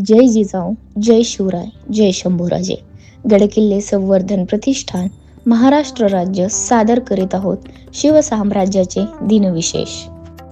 जय जिजाऊ, जय शिवराय, जय शंभूराजे. गडकिल्ले संवर्धन प्रतिष्ठान महाराष्ट्र राज्य सादर करीत आहोत शिवसाम्राज्याचे दिनविशेष.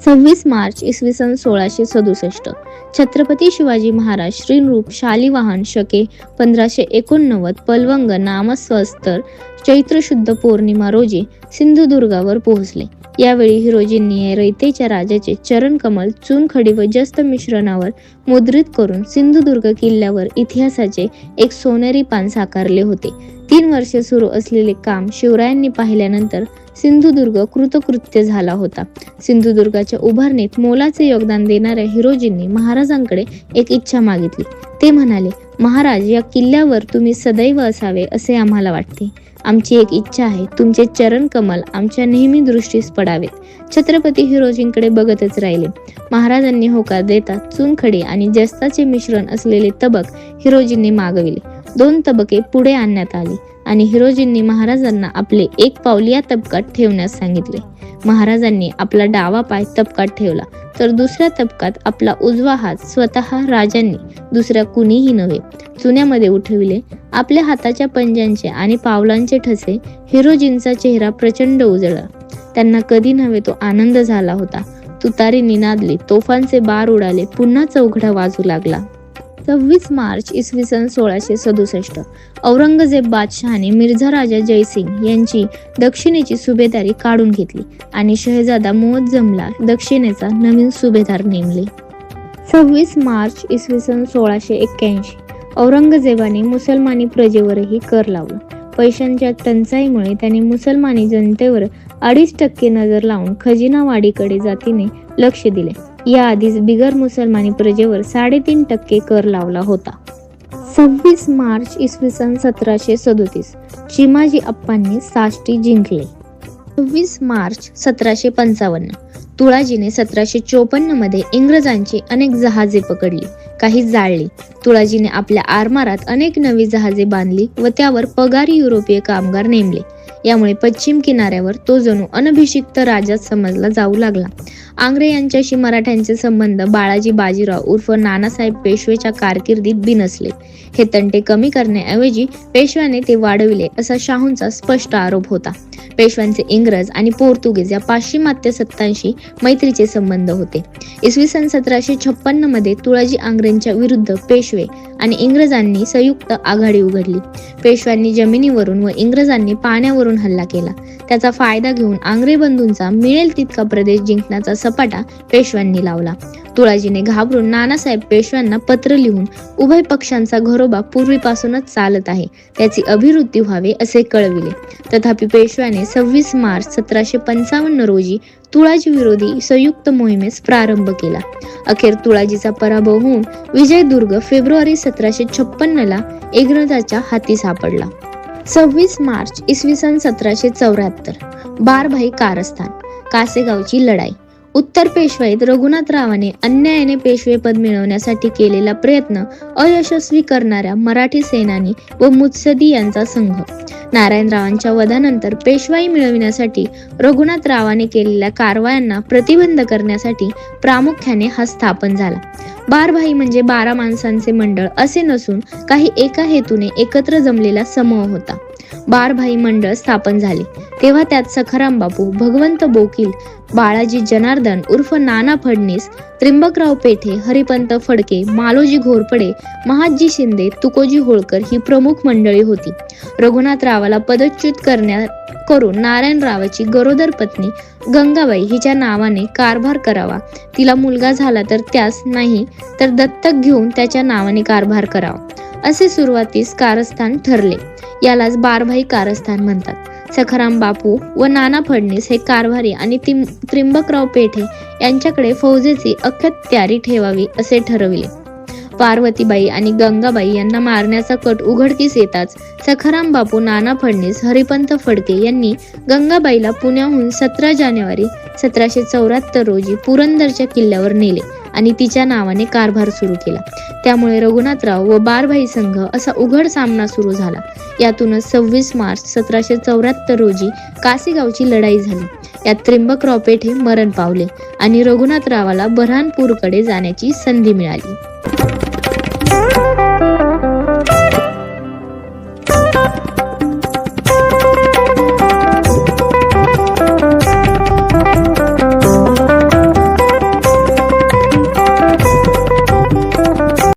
26 मार्च इसवी सन 1667. छत्रपती शिवाजी महाराज श्रीनृप शालिवाहन शके 1589 पलवंग नामस्वस्तर चैत्र शुद्ध पौर्णिमा रोजी सिंधुदुर्गावर पोहोचले. यावेळी हिरोजींनी रयतेच्या राजाचे चरण कमल चुनखडी व जस्त मिश्रणावर मुद्रित करून सिंधुदुर्ग किल्ल्यावर इतिहासाचे एक सोनेरी पान साकारले होते. 3 वर्षे सुरू असलेले काम शिवरायांनी पाहिल्यानंतर सिंधुदुर्ग कृतकृत्य झाला होता. सिंधुदुर्गाच्या उभारणीत मोलाचे योगदान देणाऱ्या हिरोजींनी महाराजांकडे एक इच्छा मागितली. ते म्हणाले, महाराज, या किल्ल्यावर तुम्ही सदैव असावे असे आम्हाला वाटते. आमची एक इच्छा आहे, तुमचे चरण कमल आमच्या नेहमी दृष्टीस पडावेत. छत्रपती हिरोजींकडे बघतच राहिले. महाराजांनी होकार देतात चुनखडी आणि जस्ताचे मिश्रण असलेले तबक हिरोजींनी मागविले. 2 तबके पुढे आणण्यात आली आणि हिरोजींनी महाराजांना आपले एक पाऊल या तबकात ठेवण्यास सांगितले. महाराजांनी आपला डावा पाय तबकात ठेवला तर दुसऱ्या तबकात आपला उजवा हात स्वतः राजांनी, दुसऱ्या कुणीही नव्हे, चुन्यामध्ये उठविले. आपल्या हाताच्या पंजांचे आणि पावलांचे ठसे हिरोजींचा चेहरा प्रचंड उजळला. त्यांना कधी नव्हे तो आनंद झाला होता. तुतारी निनादली, तोफांचे बार उडाले, पुन्हा चौघडा वाजू लागला. 26 मार्च इसवी सन 1667. औरंगजेब बादशहाने मिर्झा राजा जयसिंग यांची दक्षिणेची सुभेदारी काढून घेतली आणि शहजादा मुअज्जमला दक्षिणेचा नवीन सुभेदार नेमले. 26 मार्च इसवी सन 1681. औरंगजेबाने मुसलमानी प्रजेवरही कर लावला. पैशांच्या टंचाईमुळे त्याने मुसलमानी जनतेवर 2.5% नजर लावून खजिनावाढीकडे जातीने लक्ष दिले. याआधीच बिगर मुसलमानी प्रजेवर 3.5% कर लावला होता. 26 मार्च इसवी सन 1737. चिमाजी अप्पांनी साष्टी जिंकले. 26 मार्च 1755. तुळाजीने 1754 मध्ये इंग्रजांची अनेक जहाजे पकडली, काही जाळली. तुळाजीने आपल्या आरमारात अनेक नवी जहाजे बांधली व त्यावर पगारी युरोपीय कामगार नेमले. यामुळे पश्चिम किनाऱ्यावर तो जणू अनभिषिक्त राजाच समजला जाऊ लागला. आंग्रे यांच्याशी मराठ्यांचे संबंध बाळाजी बाजीराव उर्फ नानासाहेब पेशवेच्या कारकिर्दीत बिनसले. हे तंटे कमी करण्याऐवजी पेशव्याने ते वाढविले असा शाहूंचा स्पष्ट आरोप होता. पेशव्यांचे इंग्रज आणि पोर्तुगीज या पाश्चिमात्य सत्तांशी मैत्रीचे संबंध होते. इसवी सन 1756 मध्ये तुळाजी आंग्रेंच्या विरुद्ध पेशवे आणि इंग्रजांनी संयुक्त आघाडी उघडली. पेशव्यांनी जमिनीवरून व इंग्रजांनी पाण्यावरून हल्ला केला. त्याचा फायदा घेऊन आंग्रे बंधूंचा मिळेल तितका प्रदेश जिंकण्याचा सपाटा पेशव्यांनी लावला. तुळाजीने घाबरून नानासाहेब पेशव्यांना पत्र लिहून उभय पक्षांचा घरोबा पूर्वीपासूनच चालत आहे, त्याची अभिवृद्धी व्हावे असे कळविले. तथापि पेशव्याने 26 मार्च 1755 रोजी तुळाजी विरोधी संयुक्त मोहिमेस प्रारंभ केला. अखेर तुळाजीचा पराभव होऊन विजयदुर्ग फेब्रुवारी 1756 ला इंग्रजाच्या हाती सापडला. 26 मार्च इसवी सन 1774. बारभाई कारस्थान, कासेगावची लढाई. उत्तर पेशवाईत रघुनाथरावाने अन्यायाने पेशवेपद मिळवण्यासाठी केलेला प्रयत्न अयशस्वी करणाऱ्या मराठी सेनानी व मुत्सदी यांचा संघ. नारायणरावांच्या वधानंतर पेशवाई मिळविण्यासाठी रघुनाथरावाने केलेल्या कारवायांना प्रतिबंध करण्यासाठी प्रामुख्याने हा स्थापन झाला. बारभाई म्हणजे 12 माणसांचे मंडळ असे नसून काही एका हेतूने एकत्र जमलेला समूह होता. बारभाई मंडळ स्थापन झाले तेव्हा त्यात सखाराम बापू, भगवंत बोकील, बाळाजी जनार्दन उर्फ नाना फडणीस, त्रिंबकराव पेठे, हरिपंत फडके, मालोजी घोरपडे, महादजी शिंदे, तुकोजी होळकर ही प्रमुख मंडळी होती. रघुनाथरावाला पदच्युत करून नारायणरावाची गरोदर पत्नी गंगाबाई हिच्या नावाने कारभार करावा. तिला मुलगा झाला तर त्यास, नाही तर दत्तक घेऊन त्याच्या नावाने कारभार करावा असे सुरुवातीस कारस्थान ठरले. यालाच बारभाई कारस्थान म्हणतात. सखाराम बापू व नाना फडणीस हे कारभारी आणि त्रिंबकराव पेठे यांच्याकडे फौजेची अखत्यारी ठेवावी असे ठरविले. पार्वतीबाई आणि गंगाबाई यांना मारण्याचा कट उघडकीस येताच सखाराम बापू, नाना फडणीस, हरिपंत फडके यांनी गंगाबाईला पुण्याहून 17 जानेवारी 1774 रोजी पुरंदरच्या किल्ल्यावर नेले आणि तिच्या नावाने कारभार सुरू केला. त्यामुळे रघुनाथराव व बारभाई संघ असा उघड सामना सुरू झाला. यातूनच 26 मार्च 1774 रोजी कासेगावची लढाई झाली. यात त्रिंबकराव पेठे मरण पावले आणि रघुनाथरावाला बऱ्हाणपूरकडे जाण्याची संधी मिळाली.